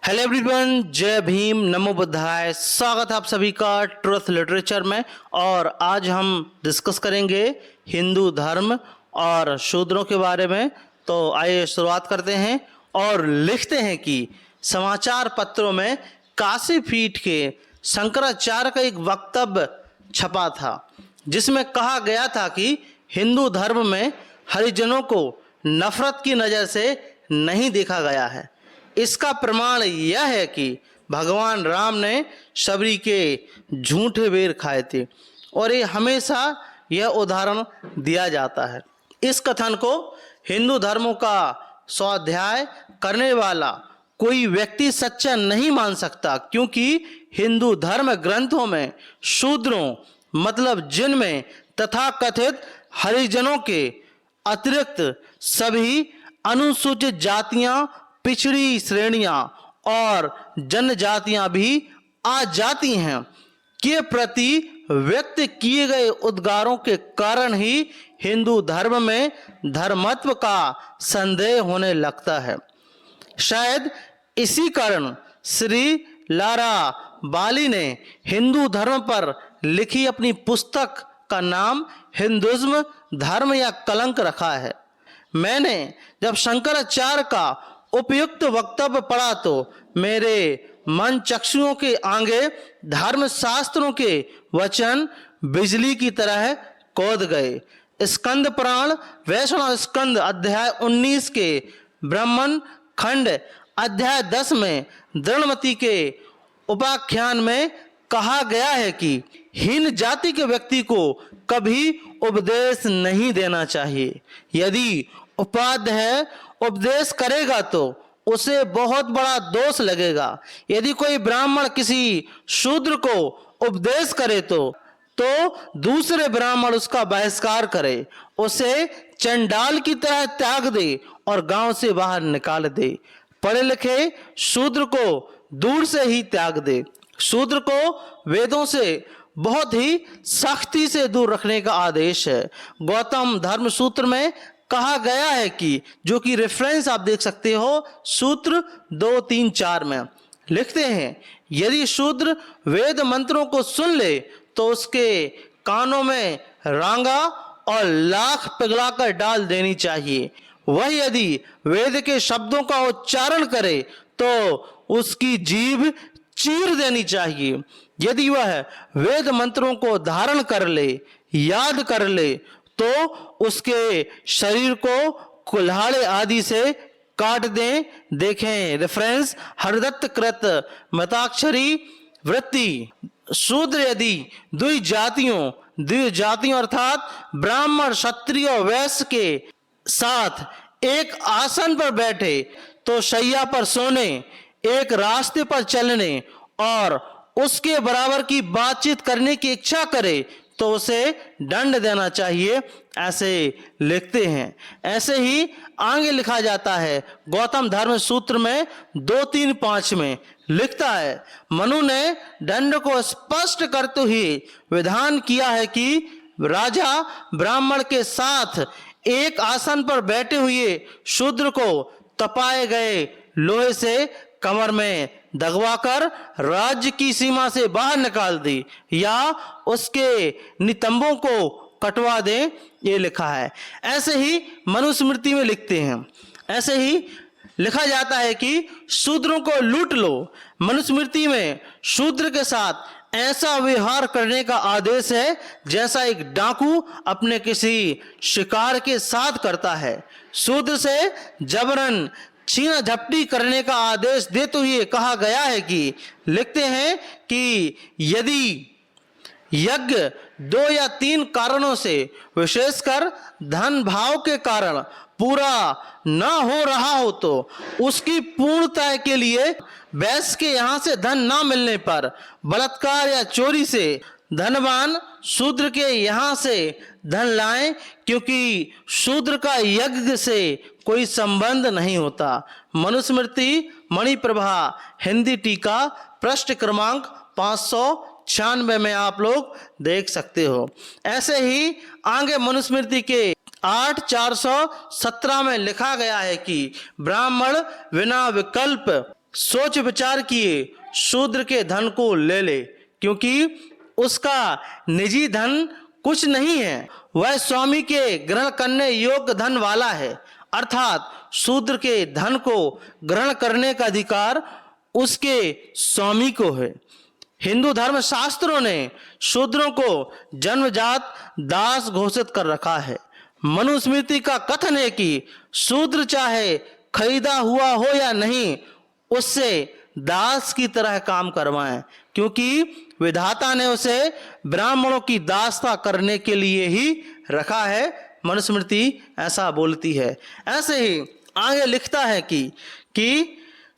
Hello everyone, जय भीम, नमो बुद्धाय। स्वागत है आप सभी का ट्रुथ लिटरेचर में। और आज हम डिस्कस करेंगे हिंदू धर्म और शूद्रों के बारे में। तो आइए शुरुआत करते हैं और लिखते हैं कि समाचार पत्रों में काशी पीठ के शंकराचार्य का एक वक्तव्य छपा था, जिसमें कहा गया था कि हिंदू धर्म में हरिजनों को नफरत की नज़र से नहीं देखा गया है। इसका प्रमाण यह है कि भगवान राम ने शबरी के झूठे बेर खाए थे, और ये हमेशा यह उदाहरण दिया जाता है। इस कथन को हिंदू धर्मों का स्वाध्याय करने वाला कोई व्यक्ति सच्चा नहीं मान सकता, क्योंकि हिंदू धर्म ग्रंथों में शूद्रों मतलब जिनमें तथाकथित हरिजनों के अतिरिक्त सभी अनुसूचित जातियां, पिछड़ी श्रेणियां और जनजातियां भी आ जाती हैं के प्रति व्यक्त किए गए उद्गारों के कारण ही हिंदू धर्म में धर्मत्व का संदेह होने लगता है। शायद इसी कारण श्री लारा बाली ने हिंदू धर्म पर लिखी अपनी पुस्तक का नाम हिंदुइज्म धर्म या कलंक रखा है। मैंने जब शंकराचार्य का उपयुक्त वक्तव्य पढ़ा तो मेरे मन चक्षुओं के आगे धर्म शास्त्रों के वचन बिजली की तरह कौद गए। स्कंद पुराण वैष्णव स्कंद अध्याय 19 के ब्राह्मण खंड अध्याय 10 में दृढ़मति के उपाख्यान में कहा गया है कि हीन जाति के व्यक्ति को कभी उपदेश नहीं देना चाहिए। यदि उपाध्याय उपदेश करेगा तो उसे बहुत बड़ा दोष लगेगा। यदि कोई ब्राह्मण किसी शूद्र को उपदेश करे तो दूसरे ब्राह्मण उसका बहिष्कार करे, उसे चंडाल की तरह त्याग दे और गांव से बाहर निकाल दे। पढ़े लिखे शूद्र को दूर से ही त्याग दे। शूद्र को वेदों से बहुत ही सख्ती से दूर रखने का आदेश है। गौतम धर्म सूत्र में कहा गया है कि, जो कि रेफरेंस आप देख सकते हो सूत्र 2-3-4 में लिखते हैं, यदि शूद्र वेद मंत्रों को सुन ले तो उसके कानों में रांगा और लाख पिघलाकर डाल देनी चाहिए। वह यदि वेद के शब्दों का उच्चारण करे तो उसकी जीभ चीर देनी चाहिए। यदि वह वेद मंत्रों को धारण कर ले, याद कर ले, तो उसके शरीर को कुल्हाड़े आदि से काट दें। देखें रेफरेंस हरदत्त कृत मताक्षरी वृत्ति। शूद्र यदि द्विजातियों अर्थात ब्राह्मण, क्षत्रिय और वैश्य के साथ एक आसन पर बैठे तो शैया पर सोने, एक रास्ते पर चलने और उसके बराबर की बातचीत करने की इच्छा करे तो उसे दंड देना चाहिए, ऐसे लिखते हैं। ऐसे ही आगे लिखा जाता है गौतम धर्म सूत्र में 2-3-5 में लिखता है, मनु ने दंड को स्पष्ट करते हुए विधान किया है कि राजा ब्राह्मण के साथ एक आसन पर बैठे हुए शूद्र को तपाए गए लोहे से कमर में दगवाकर राज्य की सीमा से बाहर निकाल दी या उसके नितंबों को कटवा दे, ये लिखा है। ऐसे ही मनुस्मृति में लिखते हैं। ऐसे ही लिखा जाता है कि शूद्रों को लूट लो। मनुस्मृति में शूद्र के साथ ऐसा व्यवहार करने का आदेश है जैसा एक डाकू अपने किसी शिकार के साथ करता है। शूद्र से जबरन छीना झपटी करने का आदेश देते हुए कहा गया है कि, लिखते हैं कि यदि यज्ञ 2 या 3 कारणों से, विशेषकर धन भाव के कारण पूरा न हो रहा हो तो उसकी पूर्णता के लिए वैश्य के यहाँ से धन न मिलने पर बलात्कार या चोरी से धनवान शूद्र के यहाँ से धन लाएं, क्योंकि शूद्र का यज्ञ से कोई संबंध नहीं होता। मनुस्मृति मणिप्रभा हिंदी टीका पृष्ठ क्रमांक 596 में आप लोग देख सकते हो। ऐसे ही आगे मनुस्मृति के 8-417 में लिखा गया है कि ब्राह्मण बिना विकल्प सोच विचार किए शूद्र के धन को ले ले, क्योंकि उसका निजी धन कुछ नहीं है, वह स्वामी के ग्रहण करने योग्य धन वाला है। अर्थात शूद्र के धन को ग्रहण करने का अधिकार उसके स्वामी को है। हिंदू धर्म शास्त्रों ने शूद्रों को जन्मजात दास घोषित कर रखा है। मनुस्मृति का कथन है कि शूद्र चाहे खरीदा हुआ हो या नहीं, उससे दास की तरह काम करवाएं, क्योंकि विधाता ने उसे ब्राह्मणों की दासता करने के लिए ही रखा है। मनुस्मृति ऐसा बोलती है। ऐसे ही आगे लिखता है कि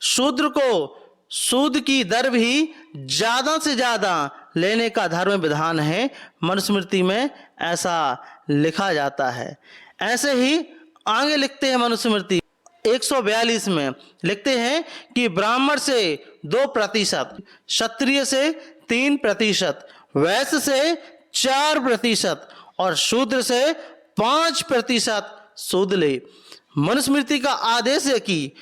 शूद्र को सूद की दर भी ज्यादा से ज्यादा लेने का धर्म विधान है। मनुस्मृति में ऐसा लिखा जाता है। ऐसे ही आगे लिखते हैं मनुस्मृति 142 में लिखते हैं कि ब्राह्मण से 2%, क्षत्रिय से 3%, वैश्य से 4% और शूद्र से 5% सूद ले। मनुस्मृति का आदेश है कि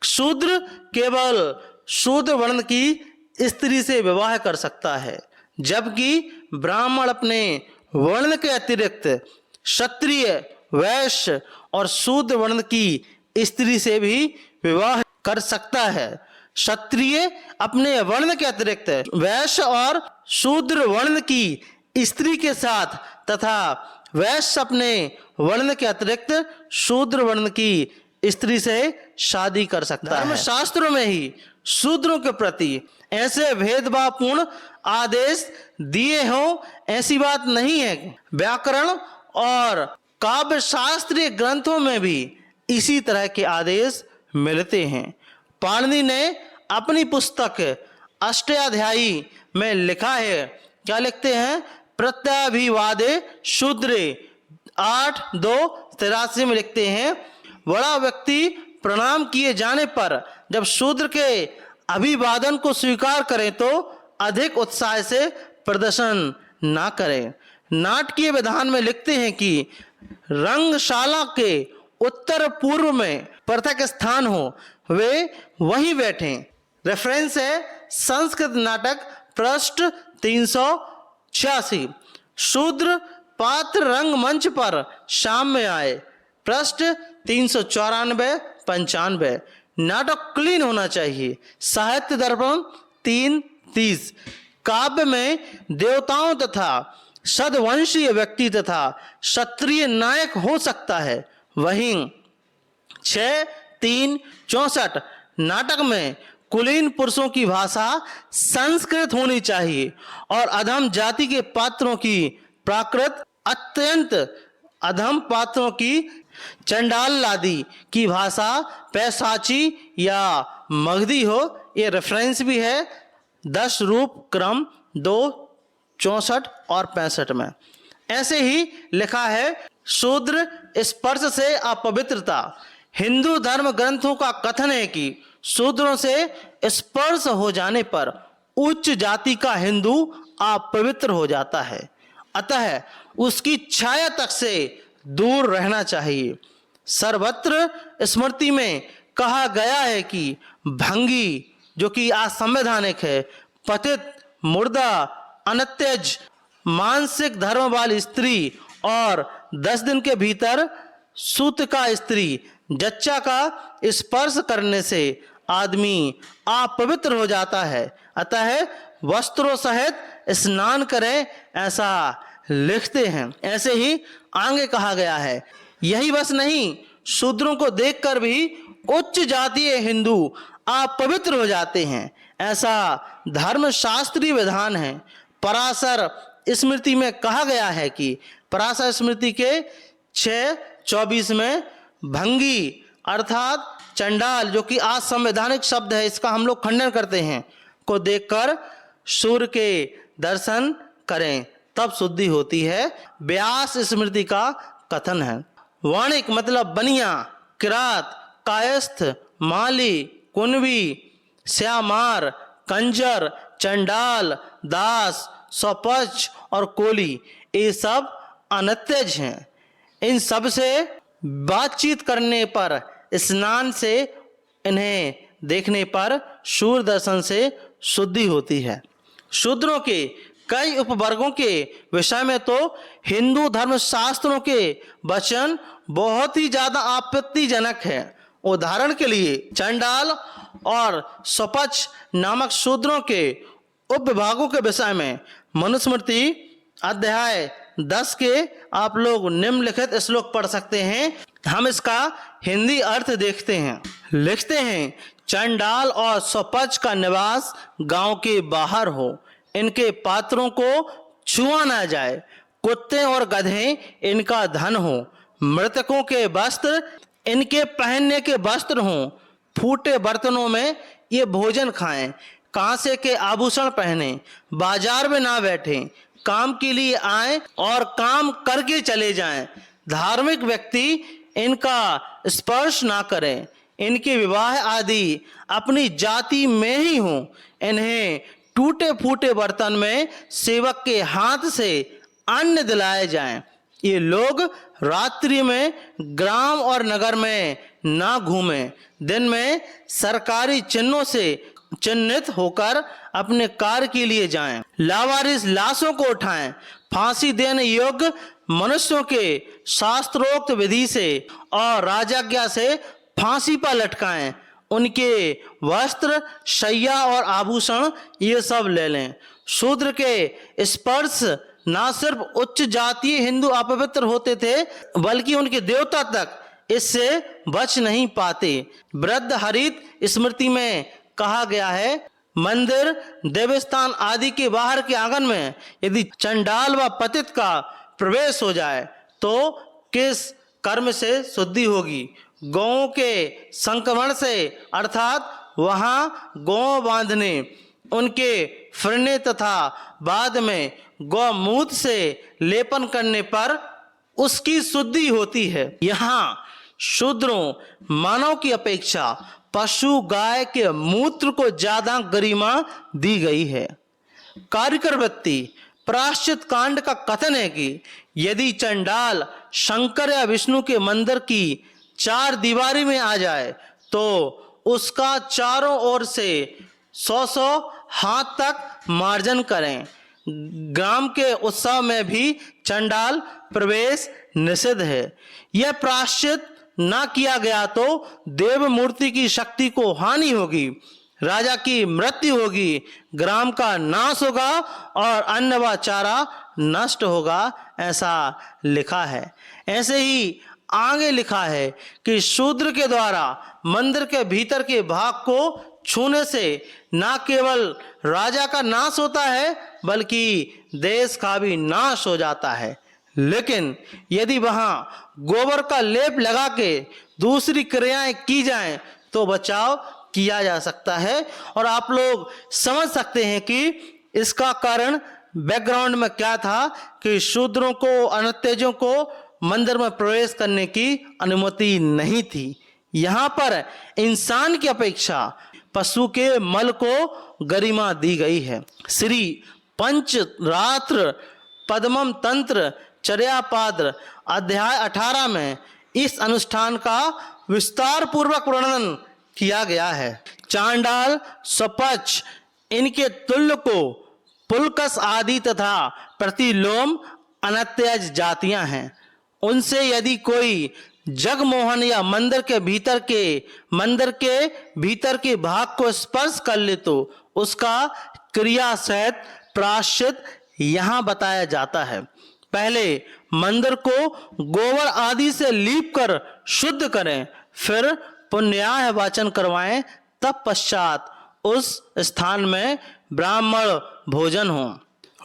शूद्र केवल शूद्र वर्ण की स्त्री से विवाह कर सकता है, जबकि ब्राह्मण अपने वर्ण के अतिरिक्त क्षत्रिय, वैश्य और शूद्र वर्ण की स्त्री से भी विवाह कर सकता है। क्षत्रिय अपने वर्ण के अतिरिक्त वैश्य और शूद्र वर्ण की स्त्री के साथ तथा वैश्य अपने वर्ण के अतिरिक्त शूद्र वर्ण की स्त्री से शादी कर सकता है। शास्त्रों में ही शूद्रों के प्रति ऐसे भेदभावपूर्ण आदेश दिए हों, ऐसी बात नहीं है। व्याकरण और काव्य शास्त्रीय ग्रंथों में भी इसी तरह के आदेश मिलते हैं। पाणिनि ने अपनी पुस्तक अष्टाध्यायी में लिखा है, क्या लिखते हैं? प्रत्यभिवादे शूद्रे 8:2-83 में लिखते हैं, बड़ा व्यक्ति प्रणाम किए जाने पर जब शूद्र के अभिवादन को स्वीकार करें तो अधिक उत्साह से प्रदर्शन ना करें। नाटकीय विधान में लिखते हैं कि रंगशाला के उत्तर पूर्व में पृथक स्थान हो, वे वहीं बैठें। रेफरेंस है संस्कृत नाटक पृष्ठ 386। शूद्र पात्र रंगमंच पर शाम में आए, पृष्ठ 394-95। नाटक क्लीन होना चाहिए। साहित्य दर्पण 3:30। काव्य में देवताओं तथा सदवंशीय व्यक्ति तथा क्षत्रिय नायक हो सकता है। वहीं 6:3-64 नाटक में कुलीन पुरुषों की भाषा संस्कृत होनी चाहिए और अधम जाति के पात्रों की प्राकृत, अत्यंत अधम पात्रों की चंडाल लादी की भाषा पैशाची या मगधी हो। ये रेफरेंस भी है 10 रूप क्रम 2:64 और 65 में। ऐसे ही लिखा है शूद्र स्पर्श से अपवित्रता। हिंदू धर्म ग्रंथों का कथन है कि शूद्रों से स्पर्श हो जाने पर उच्च जाति का हिंदू अपवित्र हो जाता है, अतः उसकी छाया तक से दूर रहना चाहिए। सर्वत्र स्मृति में कहा गया है कि भंगी, जो कि असंवैधानिक है, पतित, मुर्दा, अनत्यज, मानसिक धर्म वाली स्त्री और 10 दिन के भीतर सूत का स्त्री जच्चा का स्पर्श करने से आदमी अपवित्र हो जाता है, अतः वस्त्रों सहित स्नान करें, ऐसा लिखते हैं। ऐसे ही आगे कहा गया है, यही बस नहीं, शूद्रों को देखकर भी उच्च जातीय हिंदू अपवित्र हो जाते हैं, ऐसा धर्मशास्त्रीय विधान है। पराशर स्मृति में कहा गया है कि पराशर स्मृति के 6:24 में भंगी अर्थात चंडाल, जो कि असंवैधानिक शब्द है, इसका हम लोग खंडन करते हैं, को देखकर सूर्य के दर्शन करें, तब शुद्धि होती है। व्यास स्मृति का कथन है। वाणिक मतलब बनिया, किरात, कायस्थ, माली, कुनवी, श्यामार, कंजर, चंडाल, दास, स्वपच और कोली, ये सब अनत्यज हैं। इन सब से बातचीत करने पर, स्नान से इन्हें देखने पर सूर्य दर्शन से शुद्धि होती है। शूद्रों के कई उपवर्गों के विषय में तो हिंदू धर्म शास्त्रों के वचन बहुत ही ज्यादा आपत्तिजनक है। उदाहरण के लिए चंडाल और स्वपच नामक शूद्रों के उपविभागों के विषय में मनुस्मृति अध्याय 10 के आप लोग निम्नलिखित श्लोक पढ़ सकते हैं। हम इसका हिंदी अर्थ देखते हैं। लिखते हैं, चंडाल और स्वपच का निवास गांव के बाहर हो, इनके पात्रों को छुआ ना जाए, कुत्ते और गधे इनका धन हो, मृतकों के वस्त्र इनके पहनने के वस्त्र हों, फूटे बर्तनों में ये भोजन खाएं, कांसे के आभूषण पहने, बाजार में ना बैठें, काम के लिए आएं और काम करके चले जाएं, धार्मिक व्यक्ति इनका स्पर्श ना करें, इनके विवाह आदि अपनी जाति में ही हों, इन्हें टूटे फूटे बर्तन में सेवक के हाथ से अन्न दिलाए जाएं। ये लोग रात्रि में ग्राम और नगर में ना घूमें, दिन में सरकारी चिन्हों से चिन्हित होकर अपने कार्य के लिए जाएं। लावारिस लाशों को उठाएं, फांसी देने योग्य मनुष्यों के शास्त्रोक्त विधि से और राजाज्ञा से फांसी पर लटकाएं, उनके वस्त्र, शैया और आभूषण ये सब ले लें। शूद्र के स्पर्श ना सिर्फ उच्च जातीय हिंदू अपवित्र होते थे, बल्कि उनके देवता तक इससे बच नहीं पाते। वृद्ध हरित स्मृति में कहा गया है, मंदिर, देवस्थान आदि के बाहर के आंगन में यदि चंडाल व पतित का प्रवेश हो जाए तो किस कर्म से शुद्धि होगी? गौओं के संक्रमण से, अर्थात वहां गौ बांधने, उनके फिरने तथा बाद में गौमूत्र से लेपन करने पर उसकी शुद्धि होती है। यहाँ शूद्रों मानव की अपेक्षा पशु गाय के मूत्र को ज्यादा गरिमा दी गई है। कार्यकर वृत्ति प्रायश्चित कांड का कथन है कि यदि चंडाल शंकर या विष्णु के मंदिर की चार दीवारी में आ जाए तो उसका चारों ओर से 100 हाथ तक मार्जन करें। ग्राम के उत्सव में भी चंडाल प्रवेश निषिद्ध है। यह प्रायश्चित ना किया गया तो देव मूर्ति की शक्ति को हानि होगी, राजा की मृत्यु होगी, ग्राम का नाश होगा और अन्न व चारा नष्ट होगा, ऐसा लिखा है। ऐसे ही आगे लिखा है कि शूद्र के द्वारा मंदिर के भीतर के भाग को छूने से ना केवल राजा का नाश होता है बल्कि देश का भी नाश हो जाता है। लेकिन यदि वहां गोबर का लेप लगा के दूसरी क्रियाएं की जाएं तो बचाव किया जा सकता है। और आप लोग समझ सकते हैं कि इसका कारण बैकग्राउंड में क्या था कि शूद्रों को, अनतेजों को मंदिर में प्रवेश करने की अनुमति नहीं थी। यहाँ पर इंसान की अपेक्षा पशु के मल को गरिमा दी गई है। श्री पंचरात्र पद्मम तंत्र चर्यापाद्र अध्याय 18 में इस अनुष्ठान का विस्तार पूर्वक वर्णन किया गया है। चांडाल, स्वपच, इनके तुल्य को पुलकस आदि तथा प्रतिलोम अनत्यज जातियां हैं। उनसे यदि कोई जगमोहन या मंदिर के भीतर के भाग को स्पर्श कर ले तो उसका क्रिया सहित प्रायश्चित यहाँ बताया जाता है। पहले मंदिर को गोबर आदि से लीप कर शुद्ध करें, फिर पुण्याह वाचन करवाएं, तब पश्चात उस स्थान में ब्राह्मण भोजन हो।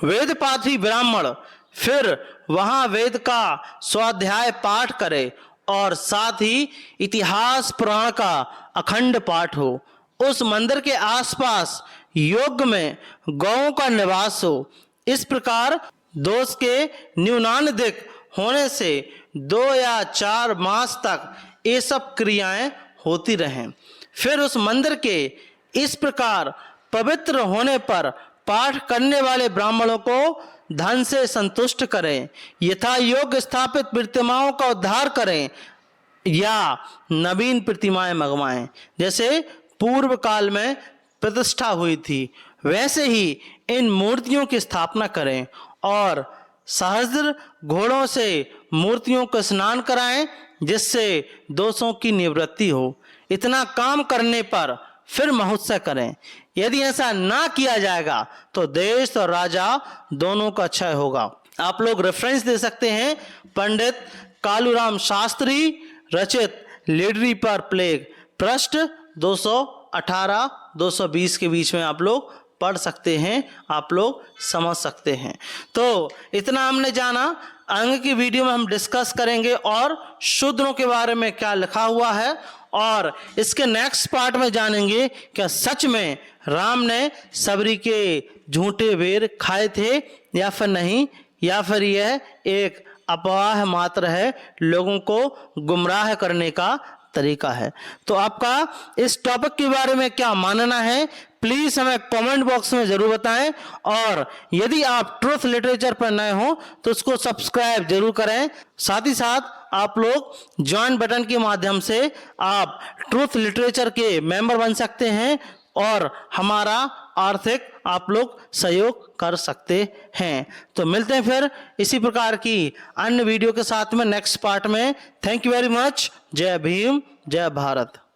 वेद पाठी ब्राह्मण फिर वहां वेद का स्वाध्याय पाठ करे और साथ ही इतिहास पुराण का अखंड पाठ हो। उस मंदिर के आसपास योग्य में गौओं का निवास हो। इस प्रकार दोष के न्यूनाधिक होने से 2 या 4 मास तक ये सब क्रियाएं होती रहें। फिर उस मंदिर के इस प्रकार पवित्र होने पर पाठ करने वाले ब्राह्मणों को धन से संतुष्ट करें, यथा योग्य स्थापित प्रतिमाओं का उद्धार करें या नवीन प्रतिमाएं मंगवाएं। जैसे पूर्व काल में प्रतिष्ठा हुई थी, वैसे ही इन मूर्तियों की स्थापना करें और सहस्त्र घोड़ों से मूर्तियों को स्नान कराएं, जिससे दोषों की निवृत्ति हो। इतना काम करने पर फिर महोत्सव करें। यदि ऐसा ना किया जाएगा तो देश और राजा दोनों का क्षय होगा। आप लोग रेफरेंस दे सकते हैं, पंडित कालूराम शास्त्री रचित लीडरी पर प्लेग, पृष्ठ 218-220 के बीच में आप लोग पढ़ सकते हैं, आप लोग समझ सकते हैं। तो इतना हमने जाना। आगे की वीडियो में हम डिस्कस करेंगे और शूद्रों के बारे में क्या लिखा हुआ है, और इसके नेक्स्ट पार्ट में जानेंगे क्या सच में राम ने सबरी के झूठे बेर खाए थे या फिर नहीं, या फिर यह एक अफवाह मात्र है, लोगों को गुमराह करने का तरीका है। तो आपका इस टॉपिक के बारे में क्या मानना है, प्लीज हमें कमेंट बॉक्स में जरूर बताएं। और यदि आप ट्रुथ लिटरेचर पर नए हो तो उसको सब्सक्राइब जरूर करें। साथ ही साथ आप लोग ज्वाइन बटन के माध्यम से आप ट्रुथ लिटरेचर के मेंबर बन सकते हैं और हमारा आर्थिक आप लोग सहयोग कर सकते हैं। तो मिलते हैं फिर इसी प्रकार की अन्य वीडियो के साथ में नेक्स्ट पार्ट में। Thank you very much. जय भीम, जय भारत।